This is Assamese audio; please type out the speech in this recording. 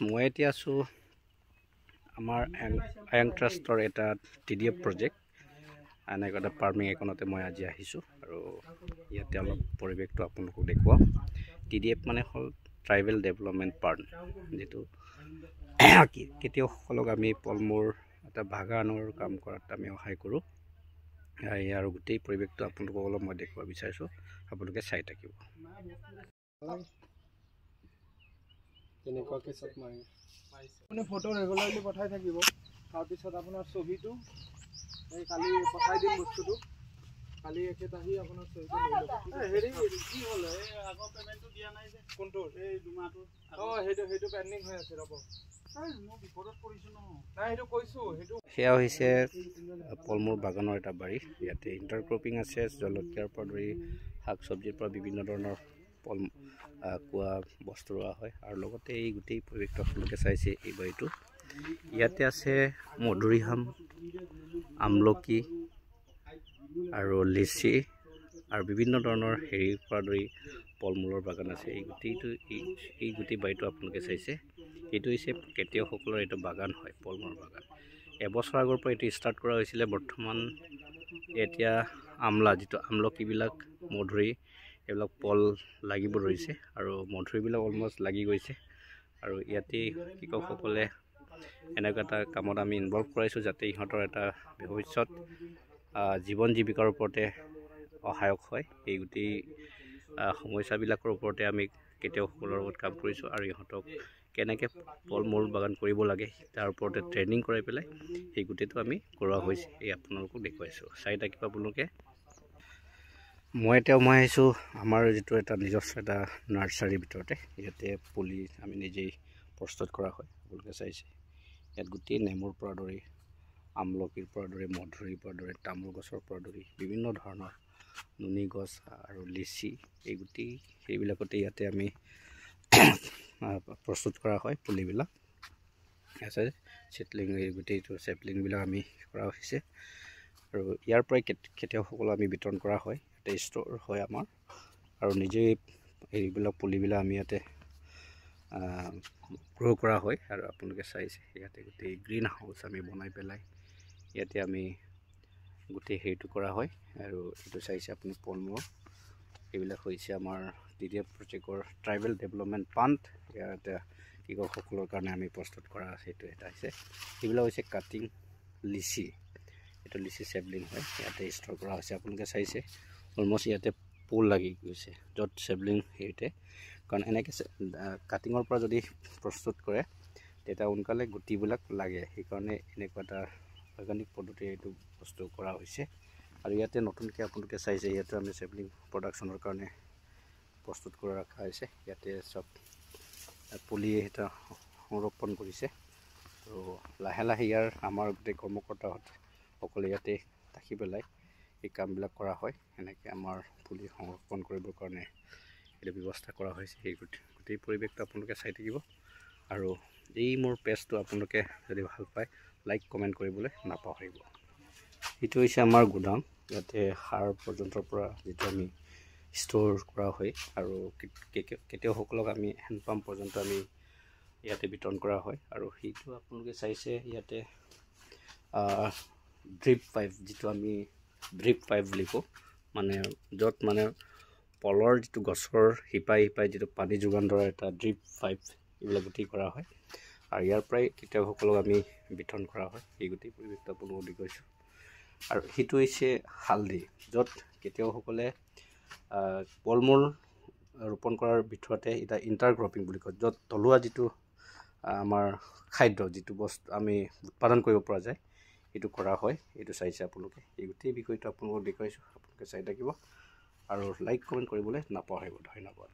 মই এতিয়া আছোঁ আমাৰ আয়ং ট্ৰাষ্টৰ এটা TDF প্ৰজেক্ট এনেকুৱা এটা ফাৰ্মিং এখনতে মই আজি আহিছোঁ আৰু ইয়াতে অলপ পৰিৱেশটো আপোনালোকক দেখুৱাম। TDF মানে হ'ল ট্ৰাইবেল ডেভেলপমেণ্ট ফাণ্ড, যিটো খেতিয়কসকলক আমি ফল-মূল এটা বাগানৰ কাম কৰাত আমি সহায় কৰোঁ। আৰু গোটেই পৰিৱেশটো আপোনালোকক অলপ মই দেখুৱাব বিচাৰিছোঁ, আপোনালোকে চাই থাকিব। তেনেকুৱাকৈ চব মাৰি আপুনি ফটো ৰেগুলাৰলি পঠাই থাকিব। তাৰপিছত আপোনাৰ ছবিটো এই কালি পঠাই দিম বস্তুটো। কালি এখেত আহি আপোনাৰ ছবিটো লৈ ল'ব। হেৰি কি হ'ল, এই আগৰ পে'মেণ্টটো দিয়া নাই যে। কোনটো? এই দুমাহটো। সেইটো পেণ্ডিং হৈ আছে, ৰ'ব। মই বিপদত পৰিছোঁ নহয়। নাই, সেইটো কৈছোঁ। সেয়া হৈছে ফল-মূল বাগানৰ এটা বাৰী। ইয়াতে ইণ্টাৰক্ৰপিং আছে, জলকীয়াৰ পৰা ধৰি শাক চব্জিৰ পৰা বিভিন্ন ধৰণৰ কোৱা বস্তু ৰোৱা হয়। আৰু লগতে এই গোটেই পৰিৱেশটো আপোনালোকে চাইছে এই বাৰীটো। ইয়াতে আছে মধুৰিআম, আমলখি আৰু লিচি আৰু বিভিন্ন ধৰণৰ হেৰিৰ পৰা ধৰি ফল-মূলৰ বাগান আছে। এই গোটেই বাৰীটো আপোনালোকে চাইছে। এইটো হৈছে খেতিয়কসকলৰ এইটো বাগান হয়, ফল-মূলৰ বাগান। এবছৰ আগৰ পৰা এইটো ষ্টাৰ্ট কৰা হৈছিলে। বৰ্তমান এতিয়া যিটো আমলখিবিলাক, মধুৰি এইবিলাক ফল লাগিব ধৰিছে আৰু মধুৰিবিলাক অলমষ্ট লাগি গৈছে। আৰু ইয়াতেই কৃষকসকলে এনেকুৱা এটা কামত আমি ইনভলভ কৰাইছোঁ, যাতে ইহঁতৰ এটা ভৱিষ্যত জীৱন জীৱিকাৰ ওপৰতে সহায়ক হয়। এই গোটেই সমস্যাবিলাকৰ ওপৰতে আমি খেতিয়কসকলৰ লগত কাম কৰিছোঁ আৰু ইহঁতক কেনেকৈ ফল-মূল বাগান কৰিব লাগে তাৰ ওপৰতে ট্ৰেইনিং কৰাই পেলাই সেই গোটেইটো আমি কৰোৱা হৈছে। এই আপোনালোকক দেখুৱাইছোঁ, চাই থাকিব আপোনালোকে। মই আহিছোঁ আমাৰ যিটো এটা নিজস্ব এটা নাৰ্চাৰীৰ ভিতৰতে। ইয়াতে পুলি আমি নিজেই প্ৰস্তুত কৰা হয়, আপোনালোকে চাইছে। ইয়াত গোটেই নেমুৰ পৰা ধৰি আমলখিৰ পৰা ধৰি মধুৰিৰ পৰা ধৰি তামোল গছৰ পৰা ধৰি বিভিন্ন ধৰণৰ নুনি গছ আৰু লিচি, এই গোটেই সেইবিলাকতে ইয়াতে আমি প্ৰস্তুত কৰা হয় পুলিবিলাক। আছে চিটলিং, এই গোটেইটো চেপলিংবিলাক আমি কৰা হৈছে আৰু ইয়াৰ পৰাই খেতিয়কসকলক আমি বিতৰণ কৰা হয়। ইয়াতে ষ্ট'ৰ হয় আমাৰ, আৰু নিজেই এইবিলাক পুলিবিলাক আমি ইয়াতে গ্ৰ' কৰা হয়। আৰু আপোনালোকে চাইছে ইয়াতে গোটেই গ্ৰীণ হাউচ আমি বনাই পেলাই ইয়াতে আমি গোটেই হেৰিটো কৰা হয়। আৰু এইটো চাইছে আপুনি ফল-মূল, এইবিলাক হৈছে আমাৰ TDF প্ৰজেক্টৰ ট্ৰাইবেল ডেভেলপমেণ্ট ফাণ্ড। ইয়াতে কৃষকসকলৰ কাৰণে আমি প্ৰস্তুত কৰা আছে। এইটো এটা হৈছে, এইবিলাক হৈছে কাটিং লিচি, এইটো লিচি চেপলিং হয়, ইয়াতে ষ্ট'ৰ কৰা হৈছে। আপোনালোকে চাইছে অলমষ্ট ইয়াতে পুল লাগি গৈছে, য'ত চেপলিং হেৰিতে, কাৰণ এনেকৈ কাটিঙৰ পৰা যদি প্ৰস্তুত কৰে তেতিয়া সোনকালে গুটিবিলাক লাগে। সেইকাৰণে এনেকুৱা এটা বৈজ্ঞানিক পদ্ধতি এইটো বস্তু কৰা হৈছে। আৰু ইয়াতে নতুনকৈ আপোনালোকে চাইছে, ইয়াতে আমি চেপলিং প্ৰডাকশ্যনৰ কাৰণে প্ৰস্তুত কৰি ৰখা হৈছে। ইয়াতে চব পুলি এটা সংৰক্ষণ কৰিছে আৰু লাহে লাহে ইয়াৰ আমাৰ গোটেই কৰ্মকৰ্তাসকলে ইয়াতে থাকি পেলাই এই কামবিলাক কৰা হয়। এনেকৈ আমাৰ পুলি সংৰক্ষণ কৰিবৰ কাৰণে এইটো ব্যৱস্থা কৰা হৈছে। সেই গোটেই পৰিৱেশটো আপোনালোকে চাই থাকিব। আৰু এই মোৰ পেজটো আপোনালোকে যদি ভাল পায়, লাইক কমেণ্ট কৰিবলৈ নাপাহৰিব। এইটো হৈছে আমাৰ গোদাম, ইয়াতে সাৰ পৰ্যন্তৰ পৰা যিটো আমি ষ্ট'ৰ কৰা হয় আৰু খেতিয়কসকলক আমি হেণ্ডপাম্প পৰ্যন্ত আমি ইয়াতে বিতৰণ কৰা হয়। আৰু সেইটো আপোনালোকে চাইছে ইয়াতে ড্ৰিপ পাইপ, যিটো আমি ড্ৰিপ পাইপ বুলি কওঁ, মানে য'ত মানে পলৰ যিটো গছৰ শিপাই যিটো পানী যোগান ধৰা এটা ড্ৰিপ পাইপ, এইবিলাক গোটেই কৰা হয়। আৰু ইয়াৰ পৰাই খেতিয়কসকলক আমি বিতৰণ কৰা হয়। এই গোটেই পৰিৱেশটো আপোনালোকক দেখুৱাইছোঁ। আৰু সেইটো হৈছে হালধি, য'ত খেতিয়কসকলে ফল-মূল ৰোপণ কৰাৰ ভিতৰতে এটা ইণ্টাৰক্ৰপিং বুলি কয়, য'ত থলুৱা যিটো আমাৰ খাদ্য, যিটো বস্তু আমি উৎপাদন কৰিব পৰা যায়, সেইটো কৰা হয়। এইটো চাইছে আপোনালোকে। এই গোটেই বিষয়টো আপোনালোকক দেখুৱাইছোঁ, আপোনালোকে চাই থাকিব আৰু লাইক কমেণ্ট কৰিবলৈ নাপাহৰিব। ধন্যবাদ।